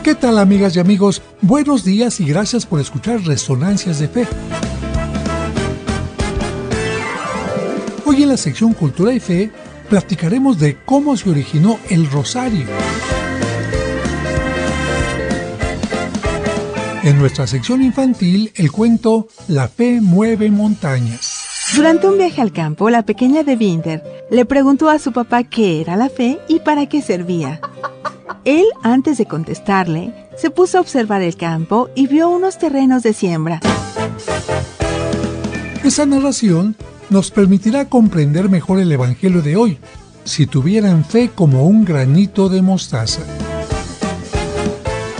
¿Qué tal, amigas y amigos? Buenos días y gracias por escuchar Resonancias de Fe. Hoy en la sección Cultura y Fe platicaremos de cómo se originó el rosario. En nuestra sección infantil, el cuento La fe mueve montañas. Durante un viaje al campo, la pequeña de Binder le preguntó a su papá qué era la fe y para qué servía. Él, antes de contestarle, se puso a observar el campo y vio unos terrenos de siembra. Esa narración nos permitirá comprender mejor el Evangelio de hoy, si tuvieran fe como un granito de mostaza.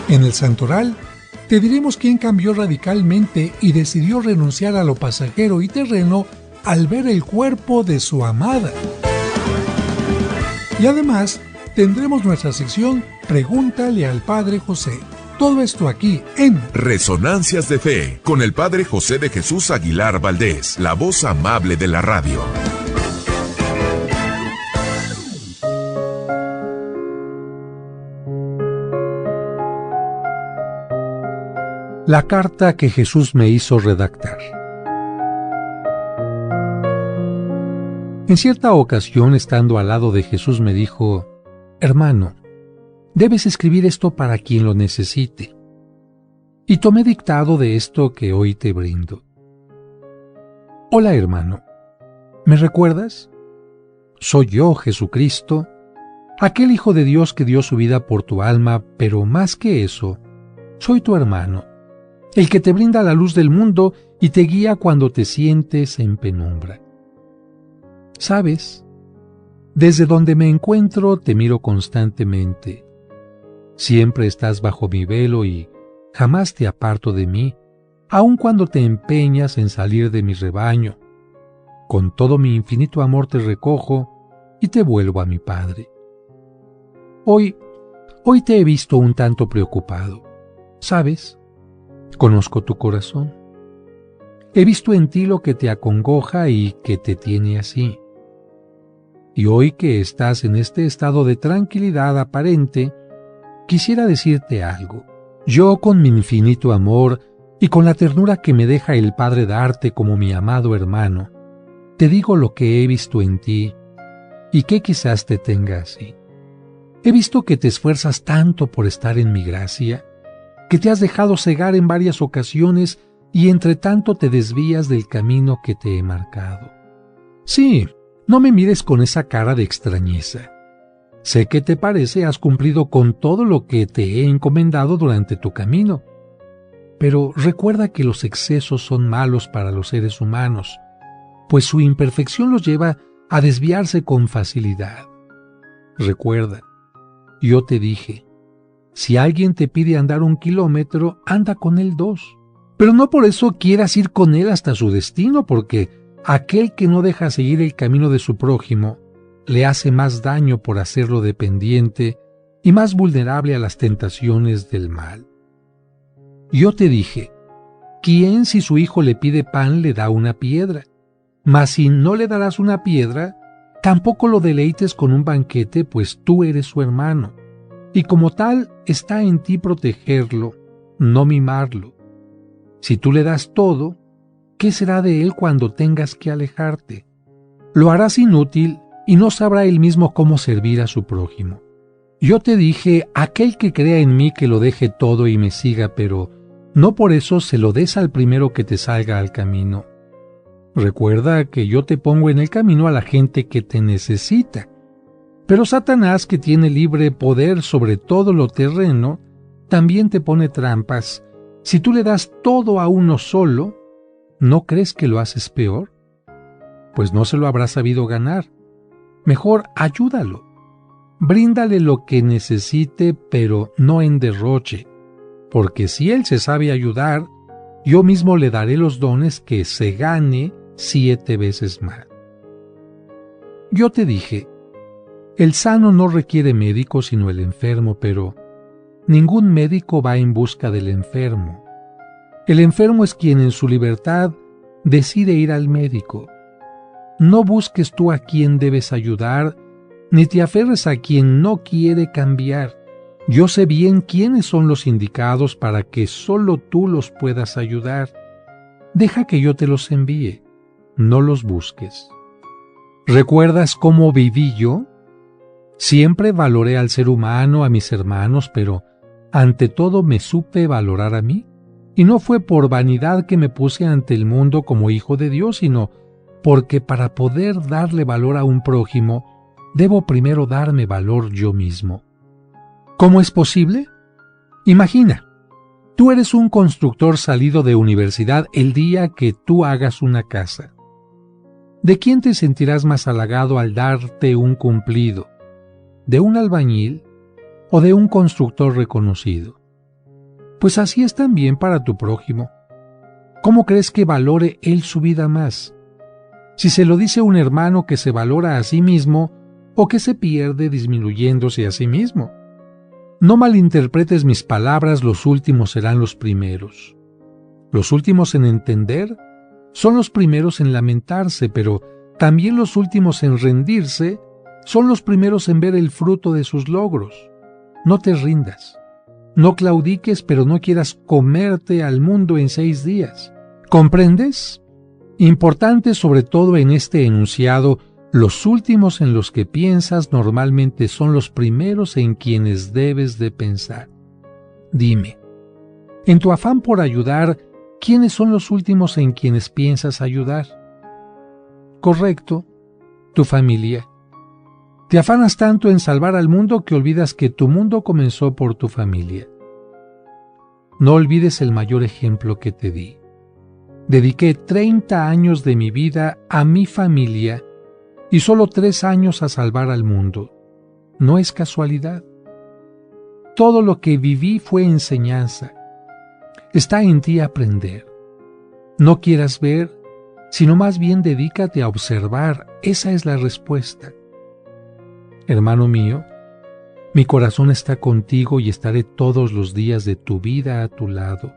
En el santoral, te diremos quién cambió radicalmente y decidió renunciar a lo pasajero y terreno al ver el cuerpo de su amada. Y además, tendremos nuestra sección Pregúntale al Padre José. Todo esto aquí en Resonancias de Fe, con el Padre José de Jesús Aguilar Valdés, la voz amable de la radio. La carta que Jesús me hizo redactar. En cierta ocasión, estando al lado de Jesús, me dijo: «Hermano, debes escribir esto para quien lo necesite». Y tomé dictado de esto que hoy te brindo. Hola, hermano. ¿Me recuerdas? Soy yo, Jesucristo, aquel Hijo de Dios que dio su vida por tu alma, pero más que eso, soy tu hermano, el que te brinda la luz del mundo y te guía cuando te sientes en penumbra. ¿Sabes? Desde donde me encuentro te miro constantemente. Siempre estás bajo mi velo y jamás te aparto de mí, aun cuando te empeñas en salir de mi rebaño. Con todo mi infinito amor te recojo y te vuelvo a mi Padre. Hoy te he visto un tanto preocupado. ¿Sabes? Conozco tu corazón. He visto en ti lo que te acongoja y que te tiene así. Y hoy que estás en este estado de tranquilidad aparente, quisiera decirte algo. Yo, con mi infinito amor y con la ternura que me deja el Padre darte como mi amado hermano, te digo lo que he visto en ti y que quizás te tenga así. He visto que te esfuerzas tanto por estar en mi gracia, que te has dejado cegar en varias ocasiones y entre tanto te desvías del camino que te he marcado. Sí, no me mires con esa cara de extrañeza. Sé que te parece has cumplido con todo lo que te he encomendado durante tu camino. Pero recuerda que los excesos son malos para los seres humanos, pues su imperfección los lleva a desviarse con facilidad. Recuerda, yo te dije, si alguien te pide andar 1 kilómetro, anda con él 2. Pero no por eso quieras ir con él hasta su destino, porque aquel que no deja seguir el camino de su prójimo le hace más daño por hacerlo dependiente y más vulnerable a las tentaciones del mal. Yo te dije, ¿quién si su hijo le pide pan le da una piedra? Mas si no le darás una piedra, tampoco lo deleites con un banquete, pues tú eres su hermano. Y como tal, está en ti protegerlo, no mimarlo. Si tú le das todo, ¿qué será de él cuando tengas que alejarte? Lo harás inútil y no sabrá él mismo cómo servir a su prójimo. Yo te dije, aquel que crea en mí que lo deje todo y me siga, pero no por eso se lo des al primero que te salga al camino. Recuerda que yo te pongo en el camino a la gente que te necesita. Pero Satanás, que tiene libre poder sobre todo lo terreno, también te pone trampas. Si tú le das todo a uno solo, ¿no crees que lo haces peor? Pues no se lo habrá sabido ganar. Mejor ayúdalo. Bríndale lo que necesite, pero no en derroche, porque si él se sabe ayudar, yo mismo le daré los dones que se gane 7 veces más. Yo te dije, el sano no requiere médico sino el enfermo, pero ningún médico va en busca del enfermo. El enfermo es quien en su libertad decide ir al médico. No busques tú a quien debes ayudar, ni te aferres a quien no quiere cambiar, Yo sé bien quiénes son los indicados para que solo tú los puedas ayudar. Deja que yo te los envíe, no los busques. ¿Recuerdas cómo viví yo? Siempre valoré al ser humano, a mis hermanos, pero ante todo me supe valorar a mí. Y no fue por vanidad que me puse ante el mundo como hijo de Dios, sino porque para poder darle valor a un prójimo, debo primero darme valor yo mismo. ¿Cómo es posible? Imagina, tú eres un constructor salido de universidad el día que tú hagas una casa. ¿De quién te sentirás más halagado al darte un cumplido? ¿De un albañil o de un constructor reconocido? Pues así es también para tu prójimo. ¿Cómo crees que valore él su vida más? Si se lo dice un hermano que se valora a sí mismo o que se pierde disminuyéndose a sí mismo. No malinterpretes mis palabras, los últimos serán los primeros. Los últimos en entender son los primeros en lamentarse, pero también los últimos en rendirse son los primeros en ver el fruto de sus logros. No te rindas. No claudiques, pero no quieras comerte al mundo en 6 días. ¿Comprendes? Importante sobre todo en este enunciado, los últimos en los que piensas normalmente son los primeros en quienes debes de pensar. Dime, en tu afán por ayudar, ¿quiénes son los últimos en quienes piensas ayudar? Correcto, tu familia. Te afanas tanto en salvar al mundo que olvidas que tu mundo comenzó por tu familia. No olvides el mayor ejemplo que te di. Dediqué 30 años de mi vida a mi familia y solo 3 años a salvar al mundo. No es casualidad. Todo lo que viví fue enseñanza. Está en ti aprender. No quieras ver, sino más bien dedícate a observar. Esa es la respuesta. Hermano mío, mi corazón está contigo y estaré todos los días de tu vida a tu lado.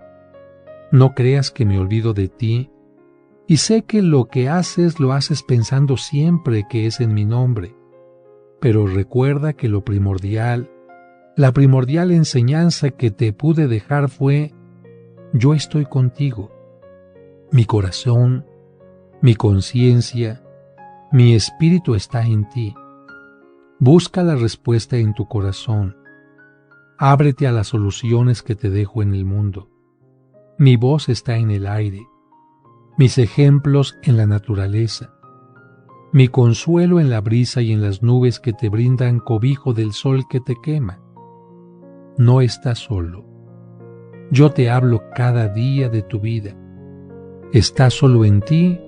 No creas que me olvido de ti, y sé que lo que haces lo haces pensando siempre que es en mi nombre. Pero recuerda que la primordial enseñanza que te pude dejar fue: yo estoy contigo. Mi corazón, mi conciencia, mi espíritu está en ti. Busca la respuesta en tu corazón. Ábrete a las soluciones que te dejo en el mundo. Mi voz está en el aire, mis ejemplos en la naturaleza, mi consuelo en la brisa y en las nubes que te brindan cobijo del sol que te quema. No estás solo. Yo te hablo cada día de tu vida. Está solo en ti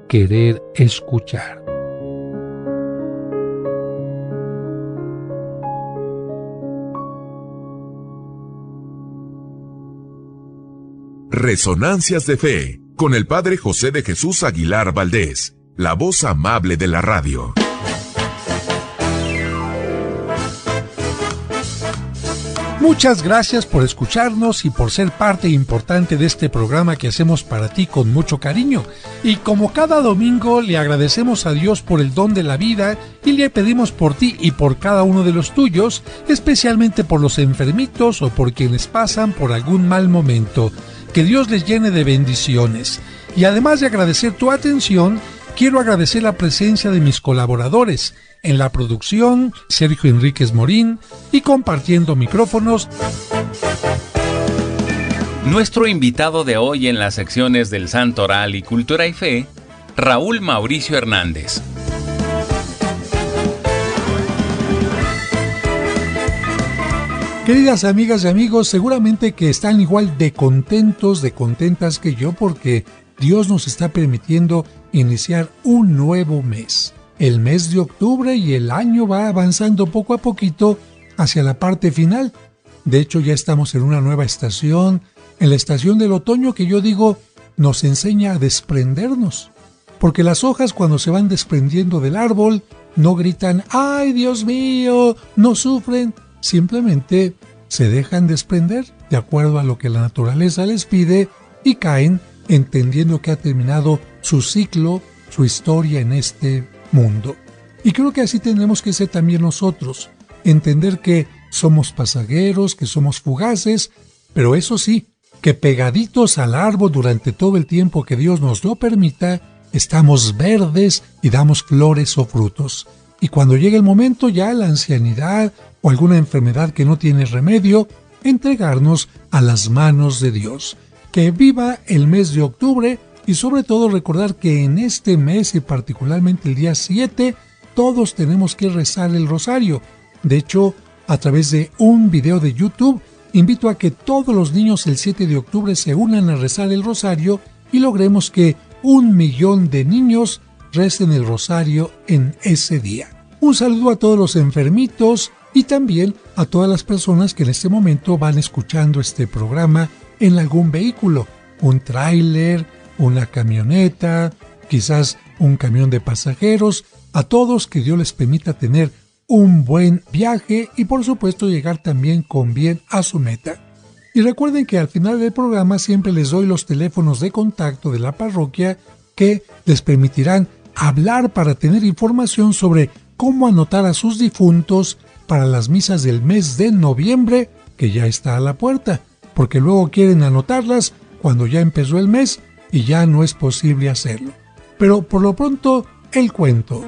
querer escuchar. Resonancias de Fe, con el Padre José de Jesús Aguilar Valdés, la voz amable de la radio. Muchas gracias por escucharnos y por ser parte importante de este programa que hacemos para ti con mucho cariño. Y como cada domingo, le agradecemos a Dios por el don de la vida y le pedimos por ti y por cada uno de los tuyos, especialmente por los enfermitos o por quienes pasan por algún mal momento. Que Dios les llene de bendiciones. Y además de agradecer tu atención, quiero agradecer la presencia de mis colaboradores. En la producción, Sergio Enríquez Morín, y compartiendo micrófonos, nuestro invitado de hoy en las secciones del Santo Oral y Cultura y Fe, Raúl Mauricio Hernández. Queridas amigas y amigos, seguramente que están igual de contentos, de contentas que yo, porque Dios nos está permitiendo iniciar un nuevo mes. El mes de octubre, y el año va avanzando poco a poquito hacia la parte final. De hecho, ya estamos en una nueva estación, en la estación del otoño, que yo digo nos enseña a desprendernos. Porque las hojas, cuando se van desprendiendo del árbol, no gritan ¡ay, Dios mío!, no sufren. Simplemente se dejan desprender de acuerdo a lo que la naturaleza les pide y caen entendiendo que ha terminado su ciclo, su historia en este mundo. Y creo que así tenemos que ser también nosotros, entender que somos pasajeros, que somos fugaces, pero eso sí, que pegaditos al árbol durante todo el tiempo que Dios nos lo permita, estamos verdes y damos flores o frutos. Y cuando llegue el momento, ya la ancianidad o alguna enfermedad que no tiene remedio, entregarnos a las manos de Dios. Que viva el mes de octubre y sobre todo recordar que en este mes y particularmente el día 7, todos tenemos que rezar el rosario. De hecho, a través de un video de YouTube, invito a que todos los niños el 7 de octubre se unan a rezar el rosario y logremos que 1 millón de niños recen el rosario en ese día. Un saludo a todos los enfermitos y también a todas las personas que en este momento van escuchando este programa en algún vehículo, un tráiler, una camioneta, quizás un camión de pasajeros. A todos que Dios les permita tener un buen viaje y por supuesto llegar también con bien a su meta. Y recuerden que al final del programa siempre les doy los teléfonos de contacto de la parroquia que les permitirán hablar para tener información sobre cómo anotar a sus difuntos para las misas del mes de noviembre, que ya está a la puerta, porque luego quieren anotarlas cuando ya empezó el mes y ya no es posible hacerlo. Pero por lo pronto, el cuento.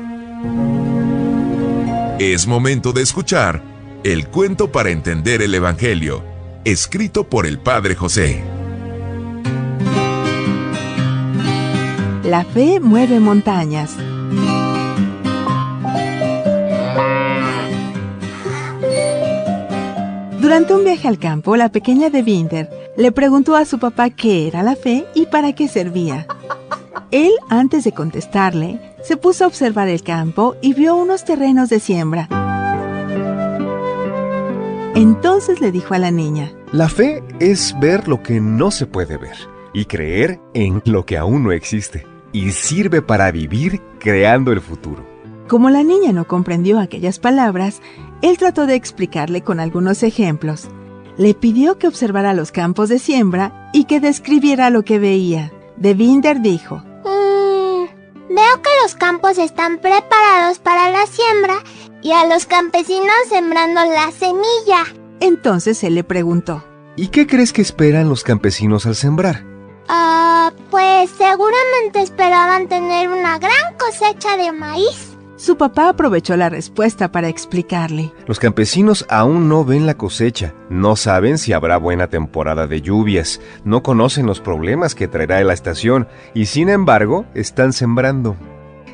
Es momento de escuchar el cuento para entender el Evangelio, escrito por el Padre José. La fe mueve montañas. Durante un viaje al campo, la pequeña de Binder le preguntó a su papá qué era la fe y para qué servía. Él, antes de contestarle, se puso a observar el campo y vio unos terrenos de siembra. Entonces le dijo a la niña: La fe es ver lo que no se puede ver y creer en lo que aún no existe, y sirve para vivir creando el futuro. Como la niña no comprendió aquellas palabras, él trató de explicarle con algunos ejemplos. Le pidió que observara los campos de siembra y que describiera lo que veía. De Binder dijo: Veo que los campos están preparados para la siembra y a los campesinos sembrando la semilla. Entonces él le preguntó: ¿Y qué crees que esperan los campesinos al sembrar? Pues seguramente esperaban tener una gran cosecha de maíz. Su papá aprovechó la respuesta para explicarle: Los campesinos aún no ven la cosecha, no saben si habrá buena temporada de lluvias, no conocen los problemas que traerá la estación y sin embargo están sembrando.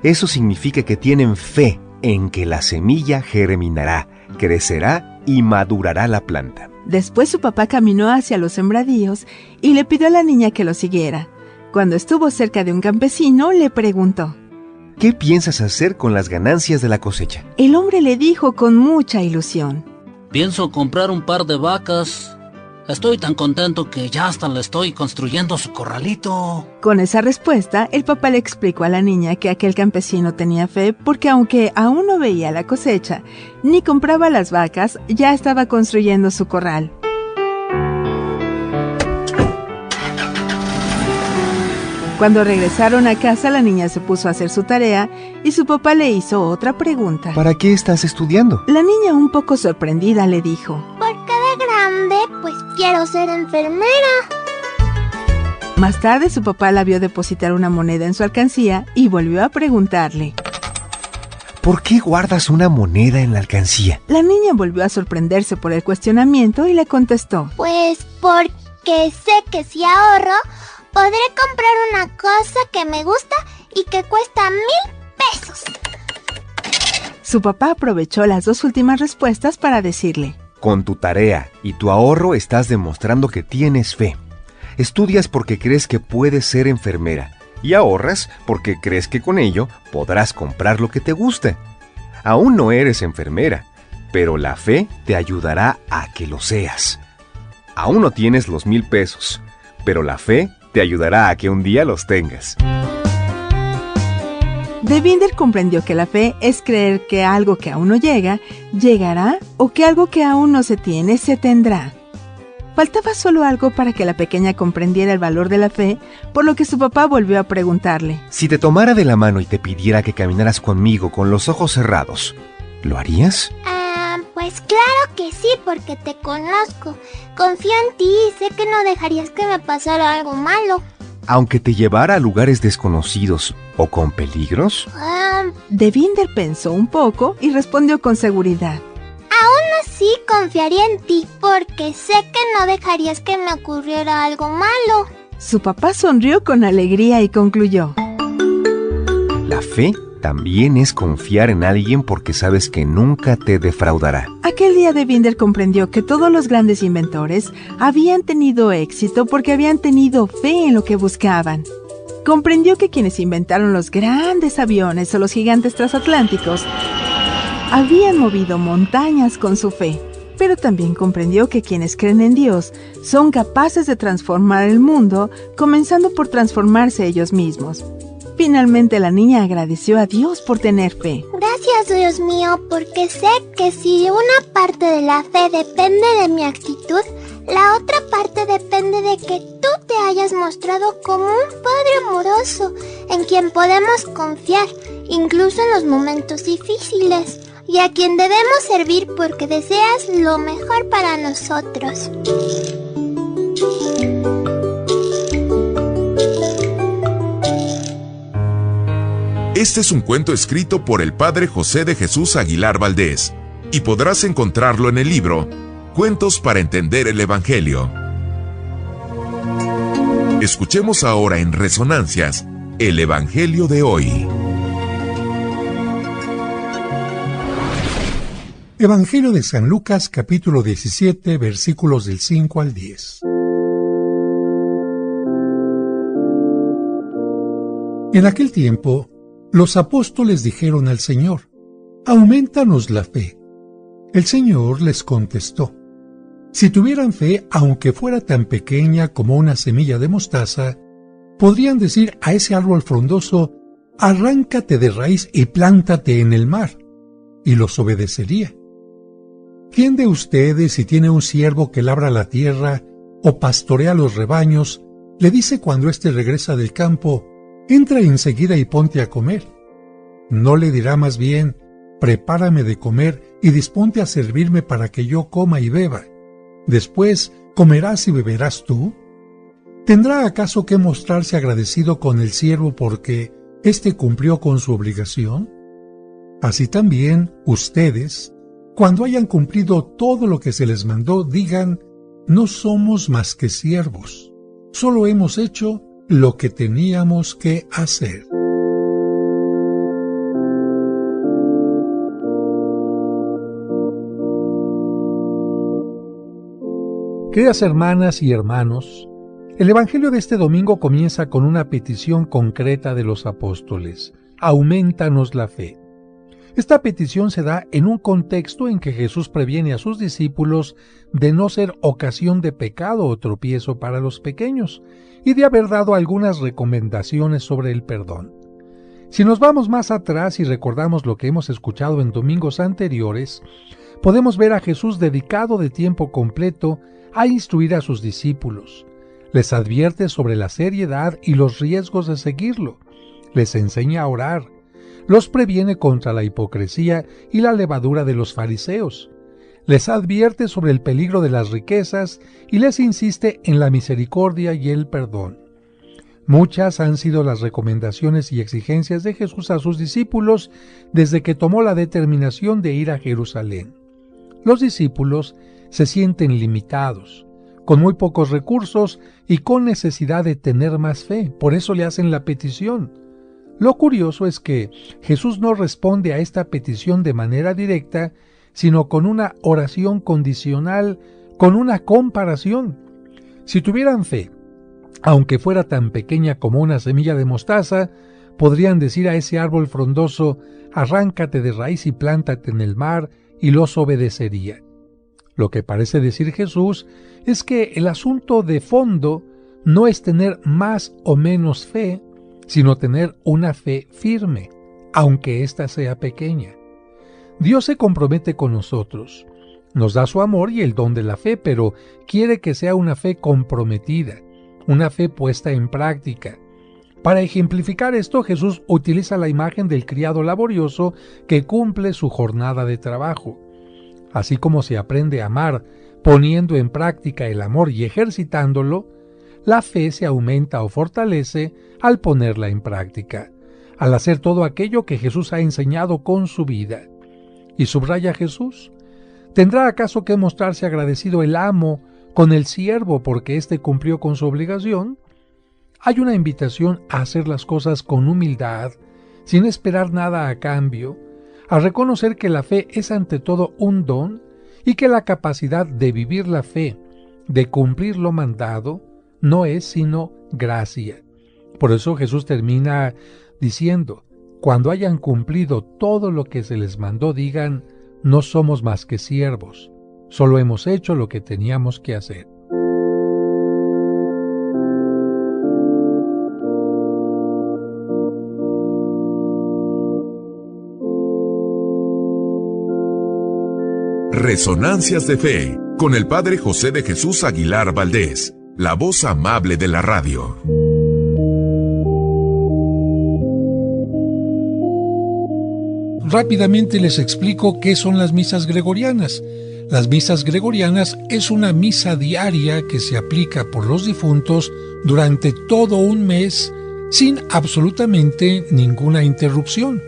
Eso significa que tienen fe en que la semilla germinará, crecerá y madurará la planta. Después su papá caminó hacia los sembradíos y le pidió a la niña que lo siguiera. Cuando estuvo cerca de un campesino, le preguntó: ¿Qué piensas hacer con las ganancias de la cosecha? El hombre le dijo con mucha ilusión: Pienso comprar un par de vacas. Estoy tan contento que ya hasta le estoy construyendo su corralito. Con esa respuesta, el papá le explicó a la niña que aquel campesino tenía fe porque aunque aún no veía la cosecha ni compraba las vacas, ya estaba construyendo su corral. Cuando regresaron a casa, la niña se puso a hacer su tarea y su papá le hizo otra pregunta. ¿Para qué estás estudiando? La niña, un poco sorprendida, le dijo: Porque de grande, pues quiero ser enfermera. Más tarde, su papá la vio depositar una moneda en su alcancía y volvió a preguntarle: ¿Por qué guardas una moneda en la alcancía? La niña volvió a sorprenderse por el cuestionamiento y le contestó: Pues porque sé que si ahorro, podré comprar una cosa que me gusta y que cuesta 1,000 pesos. Su papá aprovechó las dos últimas respuestas para decirle: Con tu tarea y tu ahorro estás demostrando que tienes fe. Estudias porque crees que puedes ser enfermera y ahorras porque crees que con ello podrás comprar lo que te gusta. Aún no eres enfermera, pero la fe te ayudará a que lo seas. Aún no tienes los 1,000 pesos, pero la fe te ayudará a que un día los tengas. De Binder comprendió que la fe es creer que algo que aún no llega, llegará, o que algo que aún no se tiene, se tendrá. Faltaba solo algo para que la pequeña comprendiera el valor de la fe, por lo que su papá volvió a preguntarle: Si te tomara de la mano y te pidiera que caminaras conmigo con los ojos cerrados, ¿lo harías? Pues claro que sí, porque te conozco. Confío en ti y sé que no dejarías que me pasara algo malo. Aunque te llevara a lugares desconocidos o con peligros. Devinder pensó un poco y respondió con seguridad. Aún así confiaría en ti, porque sé que no dejarías que me ocurriera algo malo. Su papá sonrió con alegría y concluyó. La fe también es confiar en alguien porque sabes que nunca te defraudará. Aquel día Devinder comprendió que todos los grandes inventores habían tenido éxito porque habían tenido fe en lo que buscaban. Comprendió que quienes inventaron los grandes aviones o los gigantes transatlánticos habían movido montañas con su fe. Pero también comprendió que quienes creen en Dios son capaces de transformar el mundo, comenzando por transformarse ellos mismos. Finalmente la niña agradeció a Dios por tener fe. Gracias, Dios mío, porque sé que si una parte de la fe depende de mi actitud, la otra parte depende de que tú te hayas mostrado como un Padre amoroso en quien podemos confiar, incluso en los momentos difíciles, y a quien debemos servir porque deseas lo mejor para nosotros. Este es un cuento escrito por el padre José de Jesús Aguilar Valdés y podrás encontrarlo en el libro Cuentos para entender el Evangelio. Escuchemos ahora en Resonancias el Evangelio de hoy. Evangelio de San Lucas, capítulo 17, versículos del 5 al 10. En aquel tiempo, los apóstoles dijeron al Señor: «Aumentanos la fe». El Señor les contestó: «Si tuvieran fe, aunque fuera tan pequeña como una semilla de mostaza, podrían decir a ese árbol frondoso: arráncate de raíz y plántate en el mar, y los obedecería. ¿Quién de ustedes, si tiene un siervo que labra la tierra o pastorea los rebaños, le dice cuando éste regresa del campo: entra enseguida y ponte a comer? ¿No le dirá más bien: prepárame de comer y disponte a servirme para que yo coma y beba? Después comerás y beberás tú. ¿Tendrá acaso que mostrarse agradecido con el siervo porque éste cumplió con su obligación? Así también ustedes, cuando hayan cumplido todo lo que se les mandó, digan: no somos más que siervos, solo hemos hecho lo que teníamos que hacer. Queridas hermanas y hermanos, el Evangelio de este domingo comienza con una petición concreta de los apóstoles: aumentanos la fe. Esta petición se da en un contexto en que Jesús previene a sus discípulos de no ser ocasión de pecado o tropiezo para los pequeños y de haber dado algunas recomendaciones sobre el perdón. Si nos vamos más atrás y recordamos lo que hemos escuchado en domingos anteriores, podemos ver a Jesús dedicado de tiempo completo a instruir a sus discípulos. Les advierte sobre la seriedad y los riesgos de seguirlo. Les enseña a orar. Los previene contra la hipocresía y la levadura de los fariseos. Les advierte sobre el peligro de las riquezas y les insiste en la misericordia y el perdón. Muchas han sido las recomendaciones y exigencias de Jesús a sus discípulos desde que tomó la determinación de ir a Jerusalén. Los discípulos se sienten limitados, con muy pocos recursos y con necesidad de tener más fe, por eso le hacen la petición. Lo curioso es que Jesús no responde a esta petición de manera directa, sino con una oración condicional, con una comparación. Si tuvieran fe, aunque fuera tan pequeña como una semilla de mostaza, podrían decir a ese árbol frondoso: arráncate de raíz y plántate en el mar, y los obedecería. Lo que parece decir Jesús es que el asunto de fondo no es tener más o menos fe, sino tener una fe firme, aunque ésta sea pequeña. Dios se compromete con nosotros, nos da su amor y el don de la fe, pero quiere que sea una fe comprometida, una fe puesta en práctica. Para ejemplificar esto, Jesús utiliza la imagen del criado laborioso que cumple su jornada de trabajo. Así como se aprende a amar poniendo en práctica el amor y ejercitándolo, la fe se aumenta o fortalece al ponerla en práctica, al hacer todo aquello que Jesús ha enseñado con su vida. Y subraya Jesús: ¿tendrá acaso que mostrarse agradecido el amo con el siervo porque éste cumplió con su obligación? Hay una invitación a hacer las cosas con humildad, sin esperar nada a cambio, a reconocer que la fe es ante todo un don y que la capacidad de vivir la fe, de cumplir lo mandado, no es sino gracia. Por eso Jesús termina diciendo: cuando hayan cumplido todo lo que se les mandó, digan: no somos más que siervos, solo hemos hecho lo que teníamos que hacer. Resonancias de Fe, con el Padre José de Jesús Aguilar Valdés, la voz amable de la radio. Rápidamente les explico qué son las misas gregorianas. Las misas gregorianas es una misa diaria que se aplica por los difuntos durante todo un mes sin absolutamente ninguna interrupción.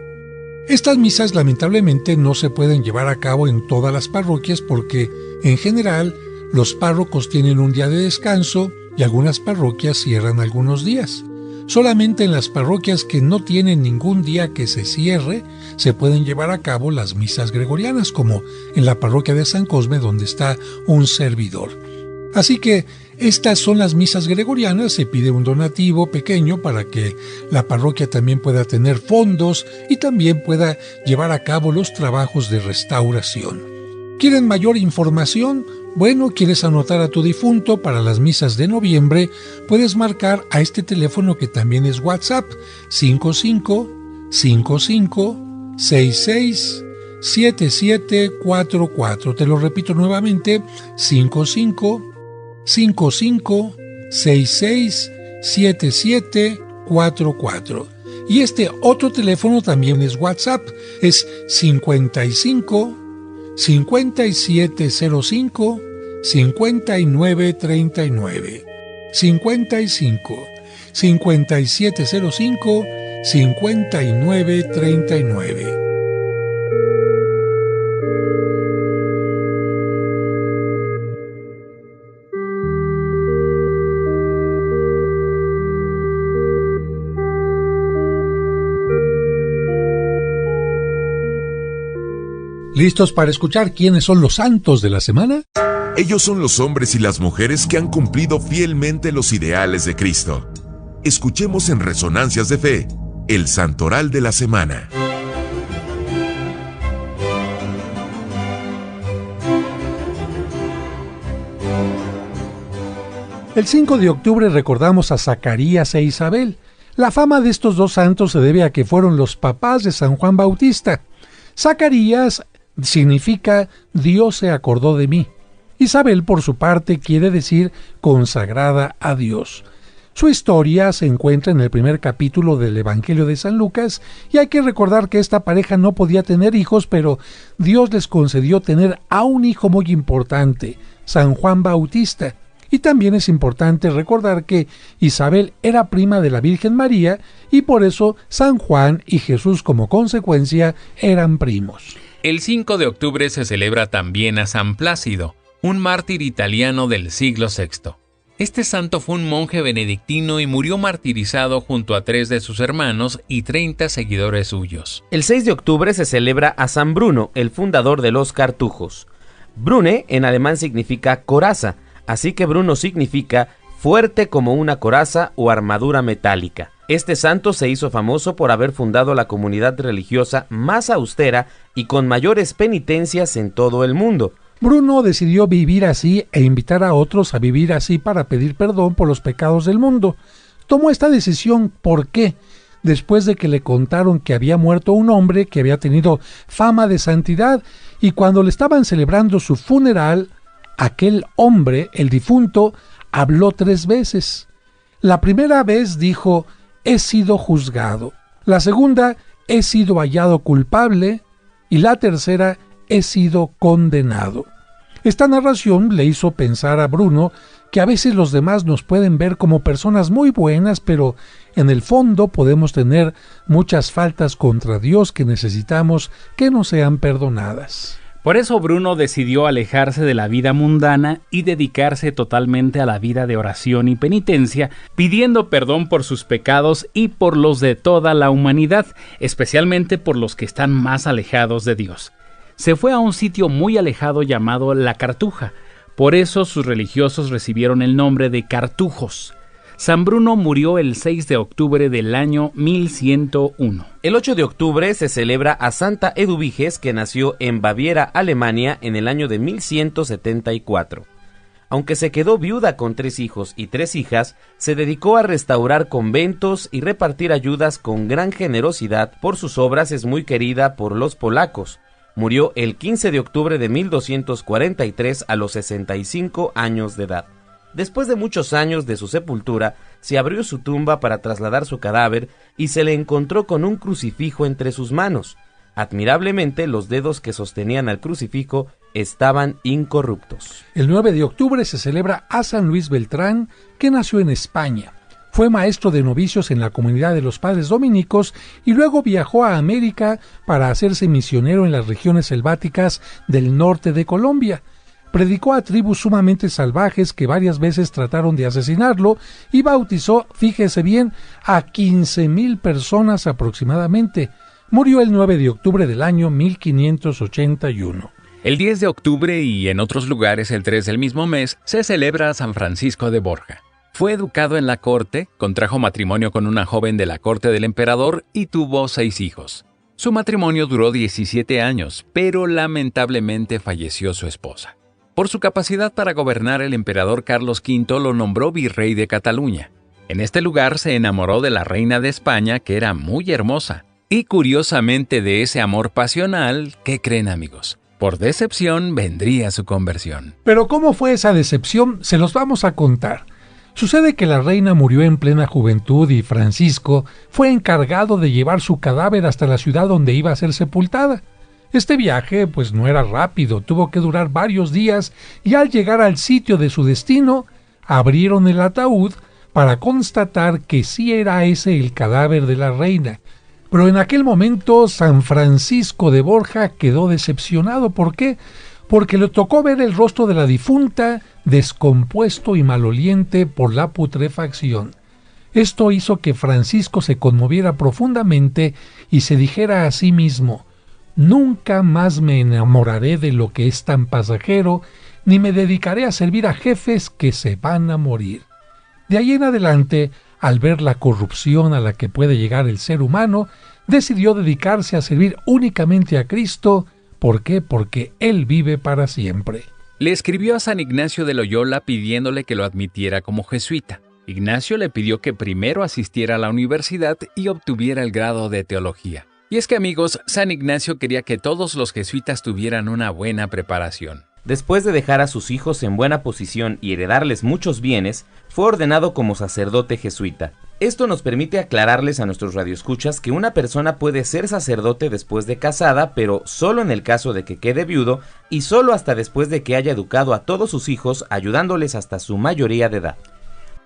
Estas misas lamentablemente no se pueden llevar a cabo en todas las parroquias porque, en general, los párrocos tienen un día de descanso y algunas parroquias cierran algunos días. Solamente en las parroquias que no tienen ningún día que se cierre se pueden llevar a cabo las misas gregorianas, como en la parroquia de San Cosme, donde está un servidor. Así que estas son las misas gregorianas. Se pide un donativo pequeño para que la parroquia también pueda tener fondos y también pueda llevar a cabo los trabajos de restauración. ¿Quieren mayor información? Bueno, ¿quieres anotar a tu difunto para las misas de noviembre? Puedes marcar a este teléfono que también es WhatsApp: 55-55-66-7744. Te lo repito nuevamente: 55-66-7744. Y este otro teléfono también es WhatsApp, es 55-5705-5939. 55-5705-5939. ¿Listos para escuchar quiénes son los santos de la semana? Ellos son los hombres y las mujeres que han cumplido fielmente los ideales de Cristo. Escuchemos en Resonancias de Fe, el Santoral de la Semana. El 5 de octubre recordamos a Zacarías e Isabel. La fama de estos dos santos se debe a que fueron los papás de San Juan Bautista. Zacarías significa Dios se acordó de mí. Isabel, por su parte, quiere decir consagrada a Dios. Su historia se encuentra en el primer capítulo del Evangelio de San Lucas y hay que recordar que esta pareja no podía tener hijos, pero Dios les concedió tener a un hijo muy importante, San Juan Bautista. Y también es importante recordar que Isabel era prima de la Virgen María y por eso San Juan y Jesús como consecuencia eran primos. El 5 de octubre se celebra también a San Plácido, un mártir italiano del siglo VI. Este santo fue un monje benedictino y murió martirizado junto a 3 de sus hermanos y 30 seguidores suyos. El 6 de octubre se celebra a San Bruno, el fundador de los cartujos. Brune en alemán significa coraza, así que Bruno significa fuerte como una coraza o armadura metálica. Este santo se hizo famoso por haber fundado la comunidad religiosa más austera y con mayores penitencias en todo el mundo. Bruno decidió vivir así e invitar a otros a vivir así para pedir perdón por los pecados del mundo. Tomó esta decisión ¿por qué? Después de que le contaron que había muerto un hombre que había tenido fama de santidad y cuando le estaban celebrando su funeral, aquel hombre, el difunto, habló 3 veces. La primera vez dijo: he sido juzgado. La segunda: he sido hallado culpable. Y la tercera: he sido condenado. Esta narración le hizo pensar a Bruno que a veces los demás nos pueden ver como personas muy buenas, pero en el fondo podemos tener muchas faltas contra Dios que necesitamos que nos sean perdonadas. Por eso Bruno decidió alejarse de la vida mundana y dedicarse totalmente a la vida de oración y penitencia, pidiendo perdón por sus pecados y por los de toda la humanidad, especialmente por los que están más alejados de Dios. Se fue a un sitio muy alejado llamado La Cartuja. Por eso sus religiosos recibieron el nombre de cartujos. San Bruno murió el 6 de octubre del año 1101. El 8 de octubre se celebra a Santa Eduviges, que nació en Baviera, Alemania, en el año de 1174. Aunque se quedó viuda con 3 hijos y 3 hijas, se dedicó a restaurar conventos y repartir ayudas con gran generosidad. Por sus obras es muy querida por los polacos. Murió el 15 de octubre de 1243 a los 65 años de edad. Después de muchos años de su sepultura, se abrió su tumba para trasladar su cadáver y se le encontró con un crucifijo entre sus manos. Admirablemente, los dedos que sostenían al crucifijo estaban incorruptos. El 9 de octubre se celebra a San Luis Beltrán, que nació en España. Fue maestro de novicios en la comunidad de los padres dominicos y luego viajó a América para hacerse misionero en las regiones selváticas del norte de Colombia. Predicó a tribus sumamente salvajes que varias veces trataron de asesinarlo y bautizó, fíjese bien, a 15,000 personas aproximadamente. Murió el 9 de octubre del año 1581. El 10 de octubre y en otros lugares el 3 del mismo mes se celebra a San Francisco de Borja. Fue educado en la corte, contrajo matrimonio con una joven de la corte del emperador y tuvo 6 hijos. Su matrimonio duró 17 años, pero lamentablemente falleció su esposa. Por su capacidad para gobernar, el emperador Carlos V lo nombró virrey de Cataluña. En este lugar se enamoró de la reina de España, que era muy hermosa. Y curiosamente, de ese amor pasional, ¿qué creen, amigos? Por decepción vendría su conversión. Pero ¿cómo fue esa decepción? Se los vamos a contar. Sucede que la reina murió en plena juventud y Francisco fue encargado de llevar su cadáver hasta la ciudad donde iba a ser sepultada. Este viaje pues no era rápido, tuvo que durar varios días y al llegar al sitio de su destino, abrieron el ataúd para constatar que sí era ese el cadáver de la reina. Pero en aquel momento San Francisco de Borja quedó decepcionado. ¿Por qué? Porque le tocó ver el rostro de la difunta descompuesto y maloliente por la putrefacción. Esto hizo que Francisco se conmoviera profundamente y se dijera a sí mismo: nunca más me enamoraré de lo que es tan pasajero, ni me dedicaré a servir a jefes que se van a morir. De ahí en adelante, al ver la corrupción a la que puede llegar el ser humano, decidió dedicarse a servir únicamente a Cristo. ¿Por qué? Porque Él vive para siempre. Le escribió a San Ignacio de Loyola pidiéndole que lo admitiera como jesuita. Ignacio le pidió que primero asistiera a la universidad y obtuviera el grado de teología. Y es que, amigos, San Ignacio quería que todos los jesuitas tuvieran una buena preparación. Después de dejar a sus hijos en buena posición y heredarles muchos bienes, fue ordenado como sacerdote jesuita. Esto nos permite aclararles a nuestros radioescuchas que una persona puede ser sacerdote después de casada, pero solo en el caso de que quede viudo y solo hasta después de que haya educado a todos sus hijos, ayudándoles hasta su mayoría de edad.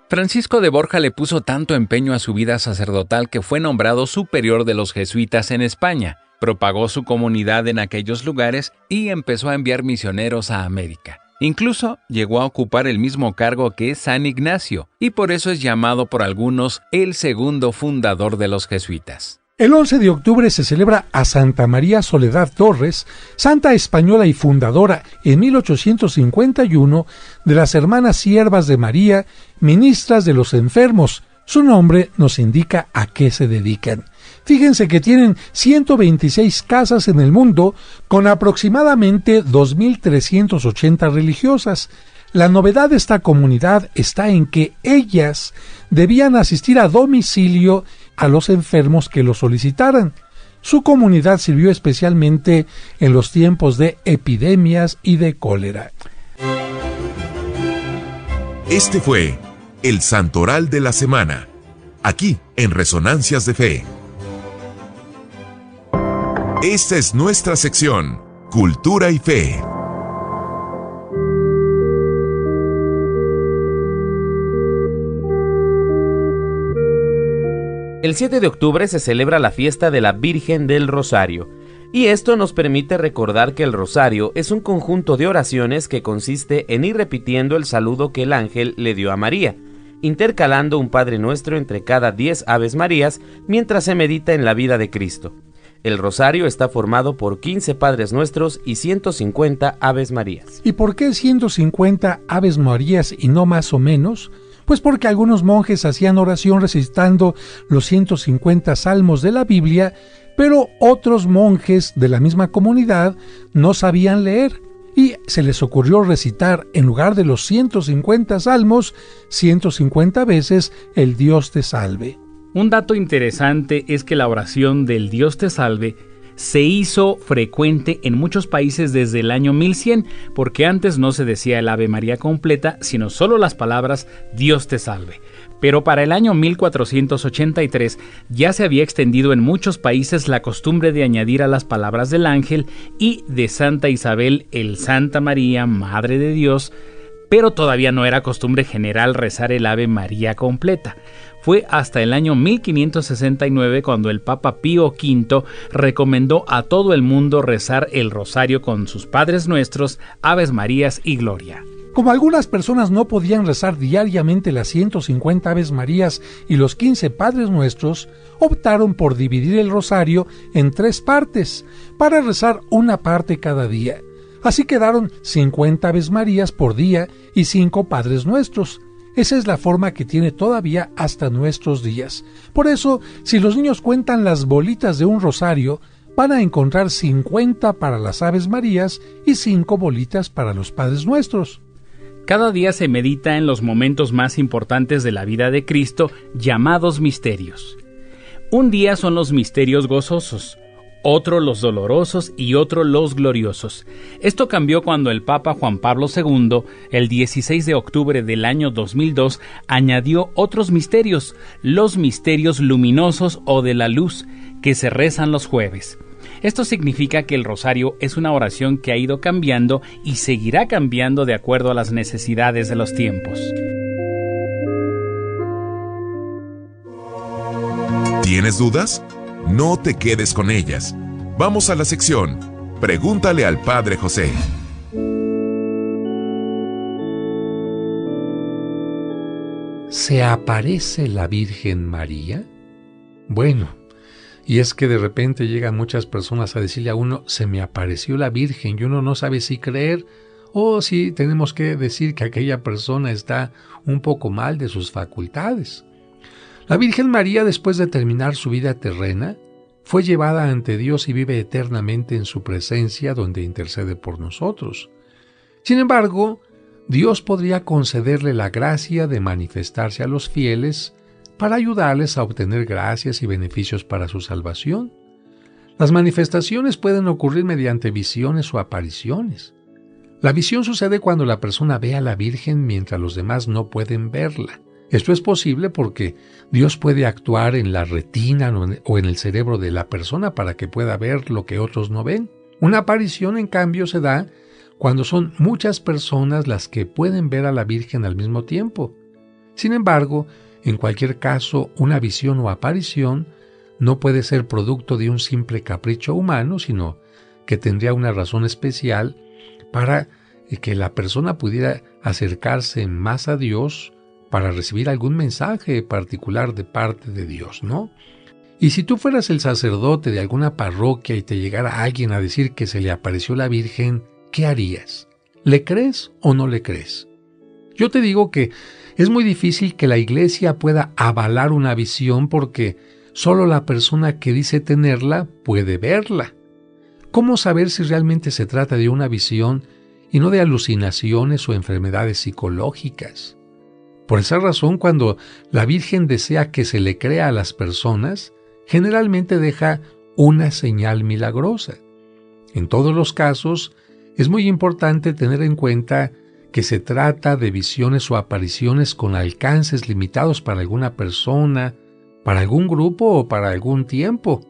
Francisco de Borja le puso tanto empeño a su vida sacerdotal que fue nombrado superior de los jesuitas en España, propagó su comunidad en aquellos lugares y empezó a enviar misioneros a América. Incluso llegó a ocupar el mismo cargo que San Ignacio, y por eso es llamado por algunos el segundo fundador de los jesuitas. El 11 de octubre se celebra a Santa María Soledad Torres, santa española y fundadora en 1851 de las Hermanas Siervas de María, ministras de los enfermos. Su nombre nos indica a qué se dedican. Fíjense que tienen 126 casas en el mundo con aproximadamente 2.380 religiosas. La novedad de esta comunidad está en que ellas debían asistir a domicilio a los enfermos que lo solicitaran. Su comunidad sirvió especialmente en los tiempos de epidemias y de cólera. Este fue el Santoral de la Semana, aquí en Resonancias de Fe. Esta es nuestra sección, Cultura y fe. El 7 de octubre se celebra la fiesta de la Virgen del Rosario, y esto nos permite recordar que el rosario es un conjunto de oraciones que consiste en ir repitiendo el saludo que el ángel le dio a María, intercalando un Padre Nuestro entre cada 10 Aves Marías mientras se medita en la vida de Cristo. El rosario está formado por 15 Padres Nuestros y 150 Aves Marías. ¿Y por qué 150 Aves Marías y no más o menos? Pues porque algunos monjes hacían oración recitando los 150 salmos de la Biblia, pero otros monjes de la misma comunidad no sabían leer y se les ocurrió recitar en lugar de los 150 salmos, 150 veces el Dios te salve. Un dato interesante es que la oración del Dios te salve se hizo frecuente en muchos países desde el año 1100, porque antes no se decía el Ave María completa, sino solo las palabras Dios te salve. Pero para el año 1483 ya se había extendido en muchos países la costumbre de añadir a las palabras del ángel y de Santa Isabel el Santa María, Madre de Dios, pero todavía no era costumbre general rezar el Ave María completa. Fue hasta el año 1569 cuando el Papa Pío V recomendó a todo el mundo rezar el rosario con sus Padres Nuestros, Aves Marías y Gloria. Como algunas personas no podían rezar diariamente las 150 Aves Marías y los 15 Padres Nuestros, optaron por dividir el rosario en 3 partes, para rezar una parte cada día. Así quedaron 50 Aves Marías por día y 5 Padres Nuestros. Esa es la forma que tiene todavía hasta nuestros días. Por eso, si los niños cuentan las bolitas de un rosario, van a encontrar 50 para las Aves Marías y 5 bolitas para los Padres Nuestros. Cada día se medita en los momentos más importantes de la vida de Cristo, llamados misterios. Un día son los misterios gozosos, otro los dolorosos y otro los gloriosos. Esto cambió cuando el Papa Juan Pablo II, el 16 de octubre del año 2002, añadió otros misterios, los misterios luminosos o de la luz, que se rezan los jueves. Esto significa que el rosario es una oración que ha ido cambiando y seguirá cambiando de acuerdo a las necesidades de los tiempos. ¿Tienes dudas? No te quedes con ellas. Vamos a la sección Pregúntale al Padre José. ¿Se aparece la Virgen María? Bueno, y es que de repente llegan muchas personas a decirle a uno, se me apareció la Virgen, y uno no sabe si creer o si tenemos que decir que aquella persona está un poco mal de sus facultades. La Virgen María, después de terminar su vida terrena, fue llevada ante Dios y vive eternamente en su presencia, donde intercede por nosotros. Sin embargo, Dios podría concederle la gracia de manifestarse a los fieles para ayudarles a obtener gracias y beneficios para su salvación. Las manifestaciones pueden ocurrir mediante visiones o apariciones. La visión sucede cuando la persona ve a la Virgen mientras los demás no pueden verla. Esto es posible porque Dios puede actuar en la retina o en el cerebro de la persona para que pueda ver lo que otros no ven. Una aparición, en cambio, se da cuando son muchas personas las que pueden ver a la Virgen al mismo tiempo. Sin embargo, en cualquier caso, una visión o aparición no puede ser producto de un simple capricho humano, sino que tendría una razón especial para que la persona pudiera acercarse más a Dios para recibir algún mensaje particular de parte de Dios, ¿no? Y si tú fueras el sacerdote de alguna parroquia y te llegara alguien a decir que se le apareció la Virgen, ¿qué harías? ¿Le crees o no le crees? Yo te digo que es muy difícil que la Iglesia pueda avalar una visión porque solo la persona que dice tenerla puede verla. ¿Cómo saber si realmente se trata de una visión y no de alucinaciones o enfermedades psicológicas? Por esa razón, cuando la Virgen desea que se le crea a las personas, generalmente deja una señal milagrosa. En todos los casos, es muy importante tener en cuenta que se trata de visiones o apariciones con alcances limitados para alguna persona, para algún grupo o para algún tiempo.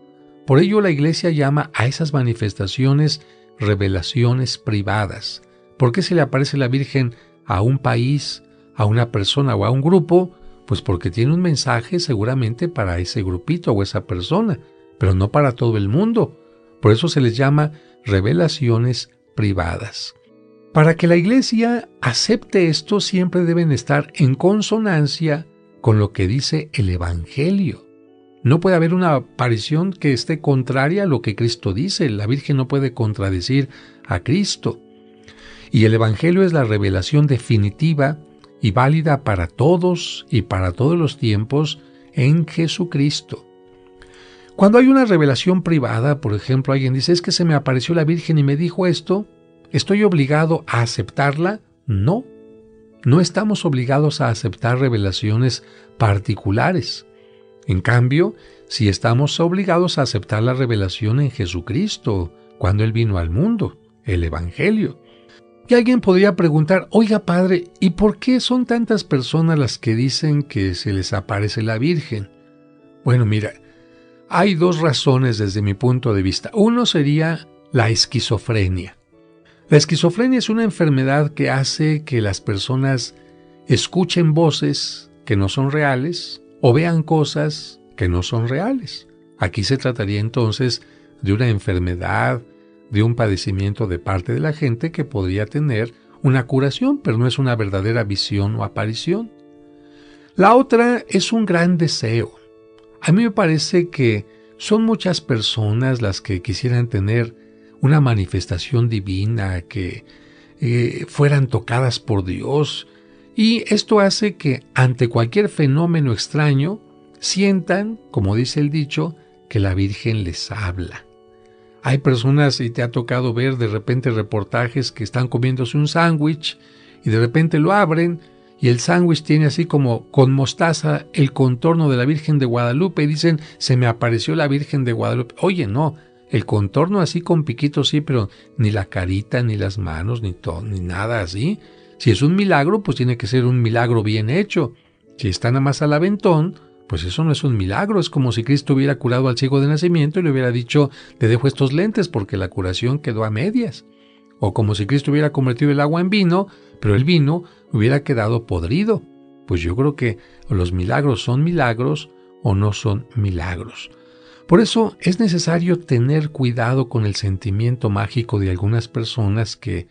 Por ello, la Iglesia llama a esas manifestaciones revelaciones privadas. ¿Por qué se le aparece la Virgen a un país, a una persona o a un grupo? Pues porque tiene un mensaje seguramente para ese grupito o esa persona, pero no para todo el mundo. Por eso se les llama revelaciones privadas. Para que la Iglesia acepte esto, siempre deben estar en consonancia con lo que dice el Evangelio. No puede haber una aparición que esté contraria a lo que Cristo dice. La Virgen no puede contradecir a Cristo. Y el Evangelio es la revelación definitiva y válida para todos y para todos los tiempos en Jesucristo. Cuando hay una revelación privada, por ejemplo, alguien dice, es que se me apareció la Virgen y me dijo esto, ¿estoy obligado a aceptarla? No, no estamos obligados a aceptar revelaciones particulares. En cambio, sí estamos obligados a aceptar la revelación en Jesucristo, cuando Él vino al mundo, el Evangelio. Y alguien podría preguntar, oiga padre, ¿y por qué son tantas personas las que dicen que se les aparece la Virgen? Bueno, mira, hay dos razones desde mi punto de vista. Uno sería la esquizofrenia. La esquizofrenia es una enfermedad que hace que las personas escuchen voces que no son reales o vean cosas que no son reales. Aquí se trataría entonces de una enfermedad, de un padecimiento de parte de la gente que podría tener una curación, pero no es una verdadera visión o aparición. La otra es un gran deseo. A mí me parece que son muchas personas las que quisieran tener una manifestación divina, que fueran tocadas por Dios, y esto hace que ante cualquier fenómeno extraño sientan, como dice el dicho, que la Virgen les habla. Hay personas, y te ha tocado ver de repente reportajes que están comiéndose un sándwich y de repente lo abren y el sándwich tiene así como con mostaza el contorno de la Virgen de Guadalupe y dicen, se me apareció la Virgen de Guadalupe. Oye, no, el contorno así con piquitos sí, pero ni la carita, ni las manos, ni nada así. Si es un milagro, pues tiene que ser un milagro bien hecho. Si está nada más al aventón, pues eso no es un milagro. Es como si Cristo hubiera curado al ciego de nacimiento y le hubiera dicho, te dejo estos lentes porque la curación quedó a medias. O como si Cristo hubiera convertido el agua en vino, pero el vino hubiera quedado podrido. Pues yo creo que los milagros son milagros o no son milagros. Por eso es necesario tener cuidado con el sentimiento mágico de algunas personas que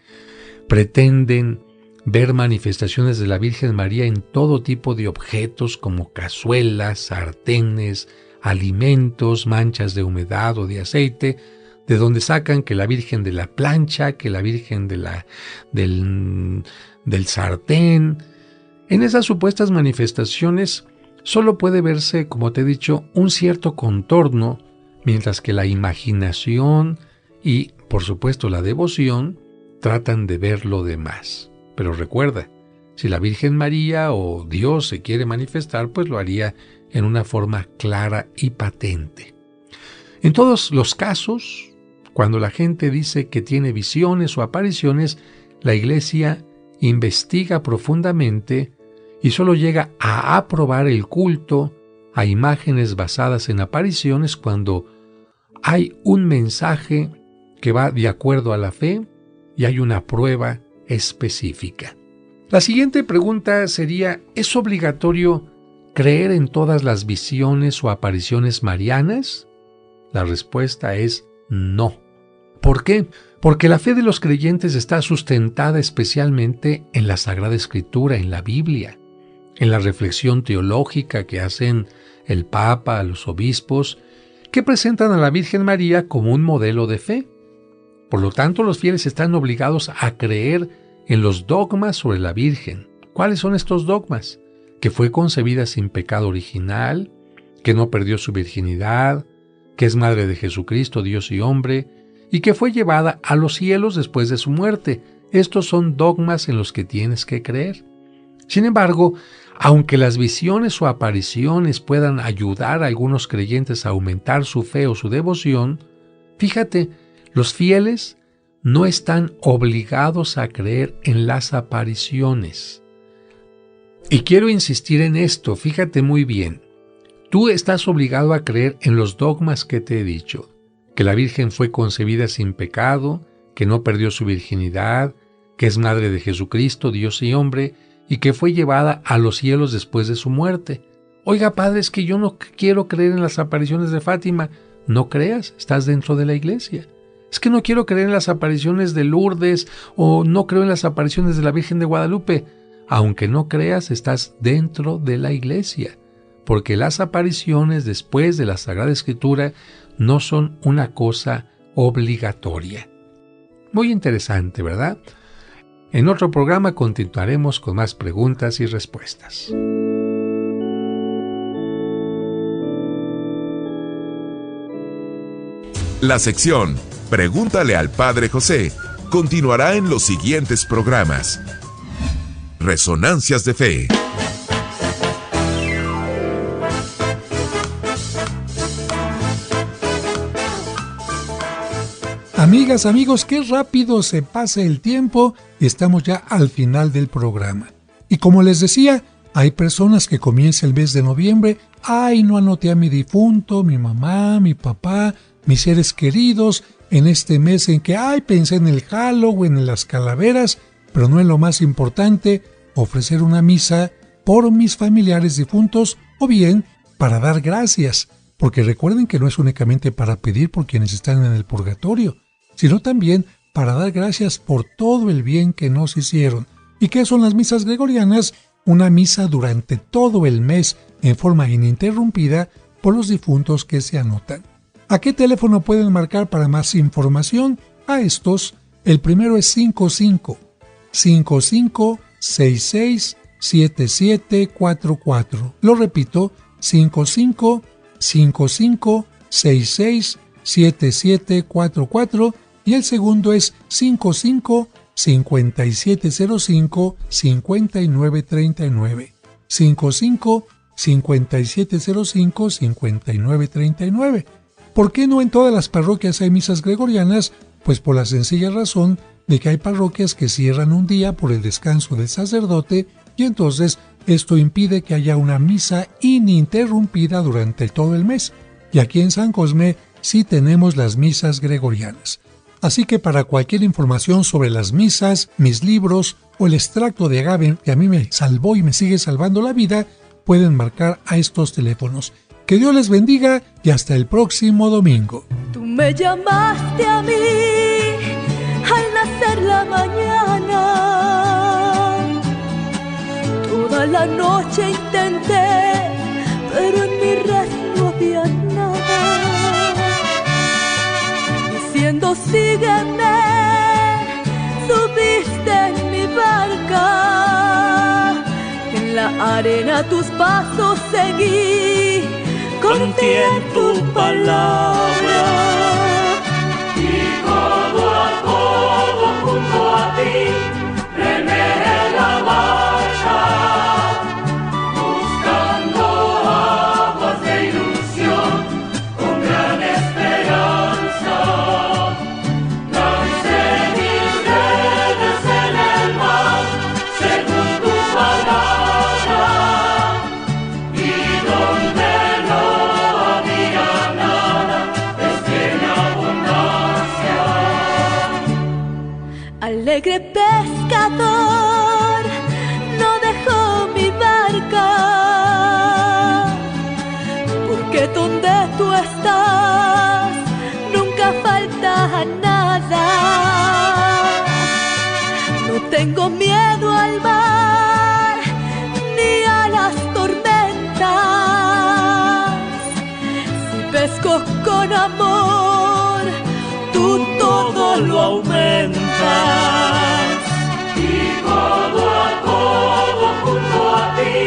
pretenden ver manifestaciones de la Virgen María en todo tipo de objetos como cazuelas, sartenes, alimentos, manchas de humedad o de aceite, de donde sacan que la Virgen de la plancha, que la Virgen del sartén. En esas supuestas manifestaciones solo puede verse, como te he dicho, un cierto contorno, mientras que la imaginación y, por supuesto, la devoción tratan de ver lo demás. Pero recuerda, si la Virgen María o Dios se quiere manifestar, pues lo haría en una forma clara y patente. En todos los casos, cuando la gente dice que tiene visiones o apariciones, la Iglesia investiga profundamente y solo llega a aprobar el culto a imágenes basadas en apariciones cuando hay un mensaje que va de acuerdo a la fe y hay una prueba específica. La siguiente pregunta sería, ¿es obligatorio creer en todas las visiones o apariciones marianas? La respuesta es no. ¿Por qué? Porque la fe de los creyentes está sustentada especialmente en la Sagrada Escritura, en la Biblia, en la reflexión teológica que hacen el Papa, los obispos, que presentan a la Virgen María como un modelo de fe. Por lo tanto, los fieles están obligados a creer en los dogmas sobre la Virgen. ¿Cuáles son estos dogmas? Que fue concebida sin pecado original, que no perdió su virginidad, que es madre de Jesucristo, Dios y hombre, y que fue llevada a los cielos después de su muerte. Estos son dogmas en los que tienes que creer. Sin embargo, aunque las visiones o apariciones puedan ayudar a algunos creyentes a aumentar su fe o su devoción, fíjate, los fieles no están obligados a creer en las apariciones. Y quiero insistir en esto, fíjate muy bien. Tú estás obligado a creer en los dogmas que te he dicho, que la Virgen fue concebida sin pecado, que no perdió su virginidad, que es madre de Jesucristo, Dios y hombre, y que fue llevada a los cielos después de su muerte. Oiga, padre, es que yo no quiero creer en las apariciones de Fátima. No creas, estás dentro de la iglesia. Es que no quiero creer en las apariciones de Lourdes o no creo en las apariciones de la Virgen de Guadalupe. Aunque no creas, estás dentro de la iglesia, porque las apariciones después de la Sagrada Escritura no son una cosa obligatoria. Muy interesante, ¿verdad? En otro programa continuaremos con más preguntas y respuestas. La sección Pregúntale al Padre José continuará en los siguientes programas. Resonancias de Fe. Amigas, amigos, qué rápido se pasa el tiempo y estamos ya al final del programa. Y como les decía, hay personas que comienza el mes de noviembre, ¡ay, no anoté a mi difunto, mi mamá, mi papá, mis seres queridos, en este mes en que, pensé en el Halloween, en las calaveras, pero no en lo más importante, ofrecer una misa por mis familiares difuntos o bien para dar gracias, porque recuerden que no es únicamente para pedir por quienes están en el purgatorio, sino también para dar gracias por todo el bien que nos hicieron. ¿Y qué son las misas gregorianas? Una misa durante todo el mes en forma ininterrumpida por los difuntos que se anotan. ¿A qué teléfono pueden marcar para más información? A estos, el primero es 55-66-7744. Lo repito, 55-66-7744. Y el segundo es 55-5705-5939. 55-5705-5939. ¿Por qué no en todas las parroquias hay misas gregorianas? Pues por la sencilla razón de que hay parroquias que cierran un día por el descanso del sacerdote y entonces esto impide que haya una misa ininterrumpida durante todo el mes. Y aquí en San Cosme sí tenemos las misas gregorianas. Así que para cualquier información sobre las misas, mis libros o el extracto de agave que a mí me salvó y me sigue salvando la vida, pueden marcar a estos teléfonos. Que Dios les bendiga y hasta el próximo domingo. Tú me llamaste a mí al nacer la mañana. Toda la noche intenté, pero en mi red no había nada. Diciendo sígueme, subiste en mi barca. En la arena tus pasos seguí. Confié en tu palabra y codo a codo junto a ti remé la marcha, buscando aguas de ilusión con gran esperanza. Lancé mis redes en el mar según tu palabra y donde alegre pescador, no dejó mi barca, porque donde tú estás nunca falta nada. No tengo miedo al mar ni a las tormentas. Si pesco con amor, tú todo lo aumentas. Y codo a codo junto a ti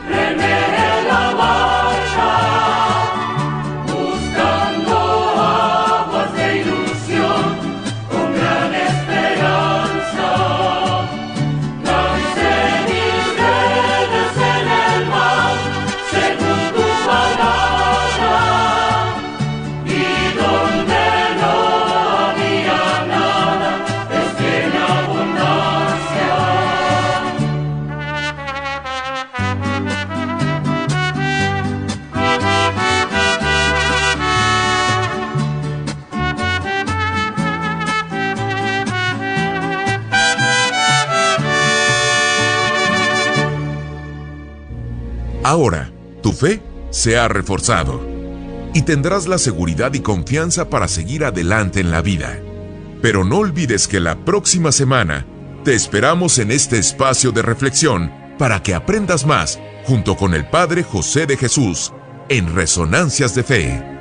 remé la marcha, buscando aguas de ilusión con gran esperanza. Lancé mis redes en el mar según tu palabra y donde no había nada, es que Ahora, tu fe se ha reforzado y tendrás la seguridad y confianza para seguir adelante en la vida. Pero no olvides que la próxima semana te esperamos en este espacio de reflexión para que aprendas más junto con el Padre José de Jesús en Resonancias de Fe.